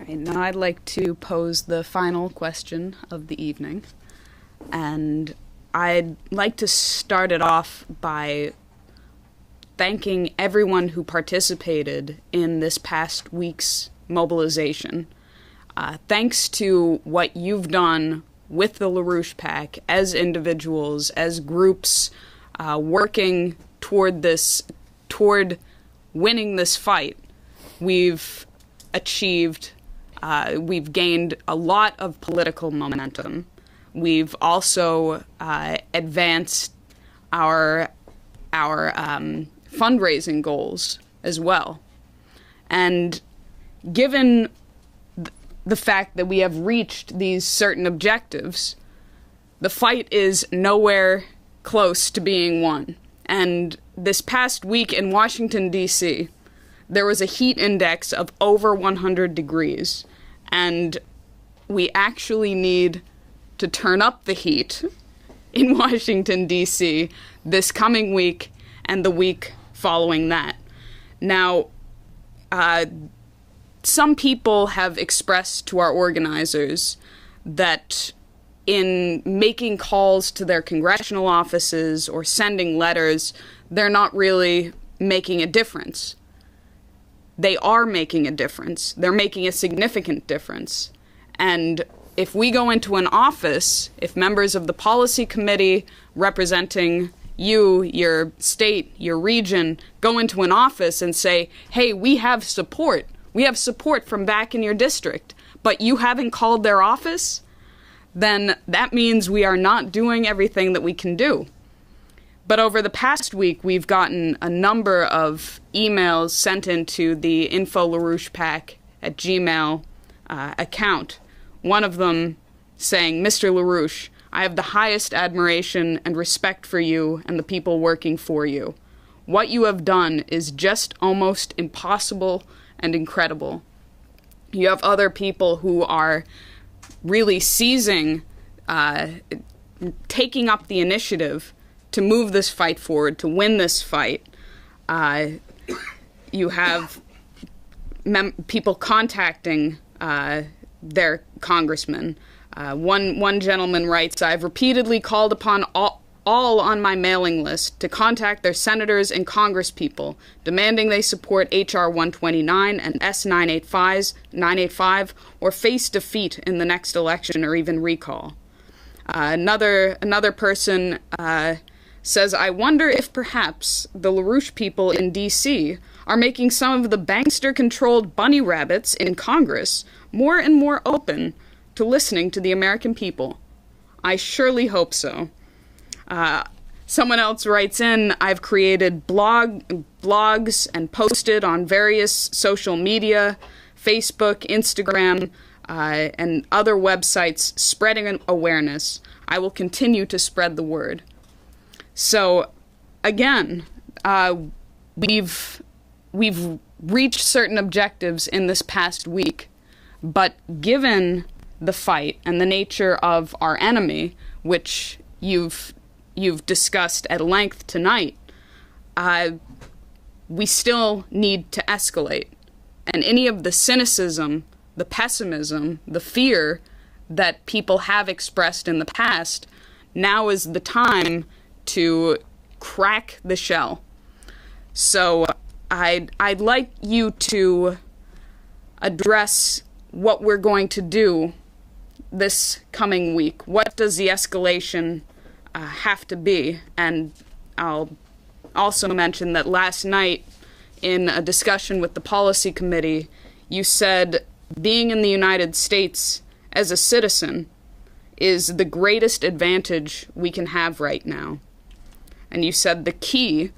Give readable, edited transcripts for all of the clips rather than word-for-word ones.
right, now I'd like to pose the final question of the evening, and I'd like to start it off by thanking everyone who participated in this past week's mobilization. Thanks to what you've done with the LaRouche PAC as individuals, as groups, working toward winning this fight, we've gained a lot of political momentum. We've also advanced our fundraising goals as well. And given the fact that we have reached these certain objectives, the fight is nowhere close to being won. And this past week in Washington, D.C., there was a heat index of over 100 degrees, and we actually need to turn up the heat in Washington, D.C. this coming week and the week following that. Now, some people have expressed to our organizers that in making calls to their congressional offices or sending letters, they're not really making a difference. They are making a difference. They're making a significant difference. And if we go into an office, if members of the policy committee representing you, your state, your region, go into an office and say, hey, we have support from back in your district, but you haven't called their office, then that means we are not doing everything that we can do. But over the past week, we've gotten a number of emails sent into the info.larouchepac@gmail account. One of them saying, Mr. LaRouche, I have the highest admiration and respect for you and the people working for you. What you have done is just almost impossible and incredible. You have other people who are really taking up the initiative to move this fight forward, to win this fight. You have people contacting their congressman. One gentleman writes, I've repeatedly called upon all on my mailing list to contact their senators and congresspeople, demanding they support H.R. 129 and S. 985 or face defeat in the next election or even recall. Another person says, I wonder if perhaps the LaRouche people in D.C. are making some of the bankster-controlled bunny rabbits in Congress more and more open to listening to the American people. I surely hope so. Someone else writes in, I've created blogs and posted on various social media, Facebook, Instagram, and other websites spreading awareness. I will continue to spread the word. So, again, we've reached certain objectives in this past week, but given the fight and the nature of our enemy, which you've discussed at length tonight, we still need to escalate. And any of the cynicism, the pessimism, the fear that people have expressed in the past, now is the time to crack the shell. So I'd like you to address what we're going to do this coming week. What does the escalation have to be? And I'll also mention that last night in a discussion with the policy committee, you said being in the United States as a citizen is the greatest advantage we can have right now. And you said the key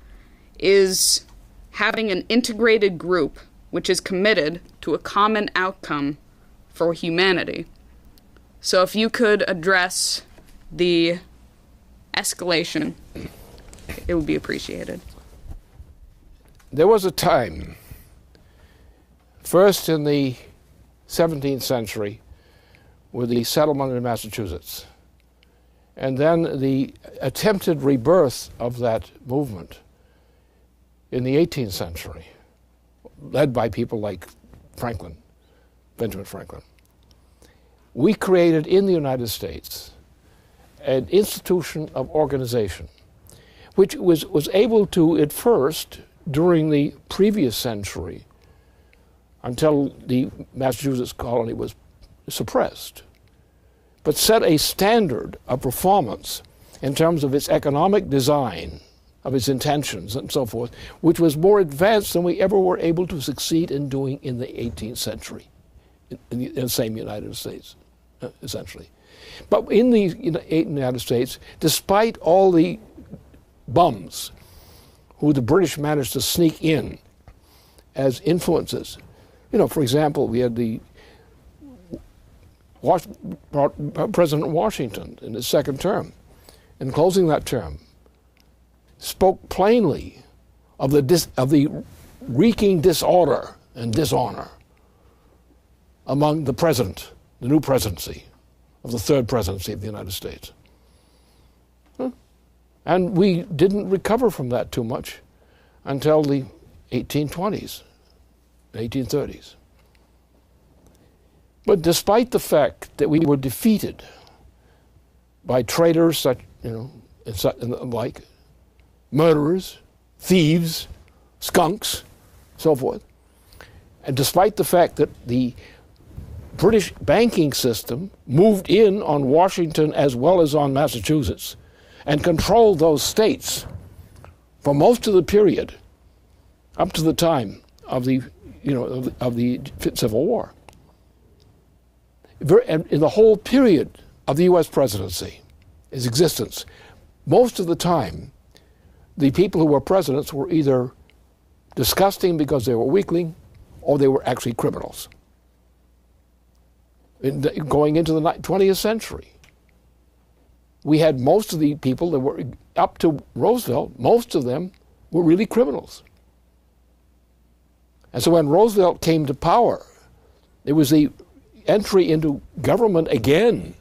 is having an integrated group which is committed to a common outcome for humanity. So if you could address the escalation, it would be appreciated. There was a time, first in the 17th century, with the settlement in Massachusetts, and then the attempted rebirth of that movement in the 18th century, led by people like Franklin, Benjamin Franklin. We created in the United States an institution of organization, which was able to, at first, during the previous century, until the Massachusetts colony was suppressed, but set a standard of performance in terms of its economic design, of its intentions and so forth, which was more advanced than we ever were able to succeed in doing in the 18th century, in the same United States, essentially. But in the United States, despite all the bums who the British managed to sneak in as influences, for example, we had the President Washington in his second term, in closing that term, spoke plainly of the wreaking disorder and dishonor among the new presidency of the third presidency of the United States. And we didn't recover from that too much until the 1820s, 1830s. But despite the fact that we were defeated by traitors such, and like, murderers, thieves, skunks, so forth, and despite the fact that the British banking system moved in on Washington as well as on Massachusetts and controlled those states for most of the period up to the time of the Civil War. In the whole period of the U.S. presidency, its existence, most of the time, the people who were presidents were either disgusting because they were weakling, or they were actually criminals. Going into the 20th century, we had most of the people that were up to Roosevelt, most of them were really criminals. And so when Roosevelt came to power, it was the entry into government again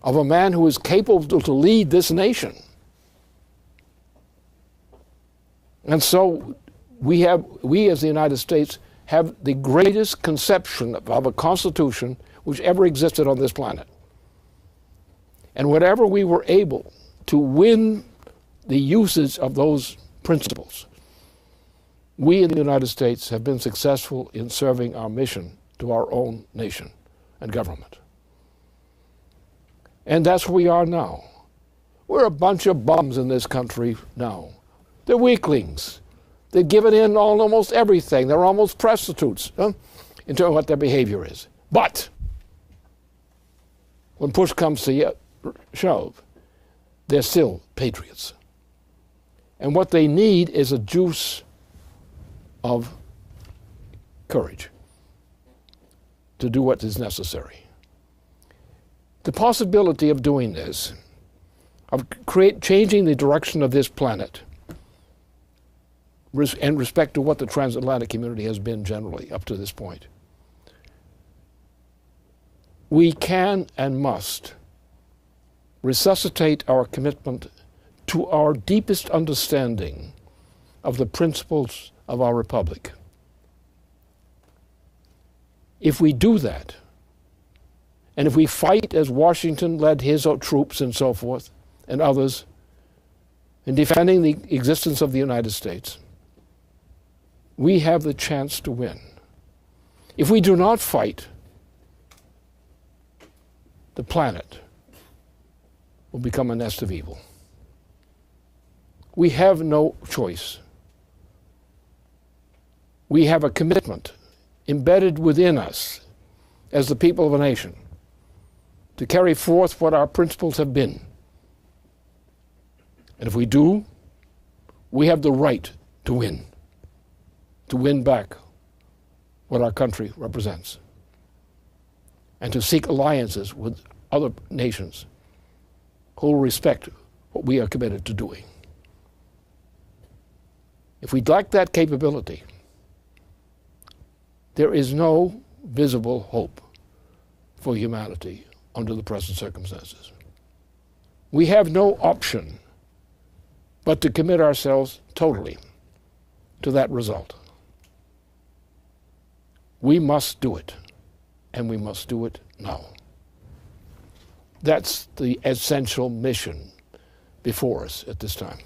of a man who was capable to lead this nation. And so we as the United States have the greatest conception of a constitution which ever existed on this planet. And whatever we were able to win the usage of those principles, we in the United States have been successful in serving our mission to our own nation and government. And that's where we are now. We're a bunch of bums in this country now. They're weaklings. They've given in on almost everything. They're almost prostitutes in terms of what their behavior is. But when push comes to shove, they're still patriots. And what they need is a juice of courage to do what is necessary. The possibility of doing this, of changing the direction of this planet in respect to what the transatlantic community has been generally up to this point, we can and must resuscitate our commitment to our deepest understanding of the principles of our republic. If we do that, and if we fight as Washington led his troops and so forth, and others, in defending the existence of the United States, we have the chance to win. If we do not fight, the planet will become a nest of evil. We have no choice. We have a commitment embedded within us as the people of a nation to carry forth what our principles have been. And if we do, we have the right to win back what our country represents, and to seek alliances with other nations who will respect what we are committed to doing. If we lack that capability, there is no visible hope for humanity under the present circumstances. We have no option but to commit ourselves totally to that result. We must do it. and we must do it now. That's the essential mission before us at this time.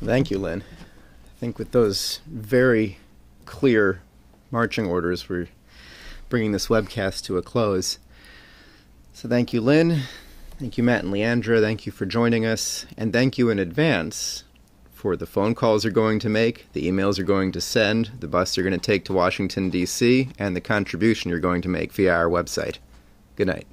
Thank you, Lynn. I think with those very clear marching orders, we're bringing this webcast to a close. So thank you, Lynn. Thank you, Matt and Leandra. Thank you for joining us. And thank you in advance for the phone calls you're going to make, the emails you're going to send, the bus you're going to take to Washington, D.C., and the contribution you're going to make via our website. Good night.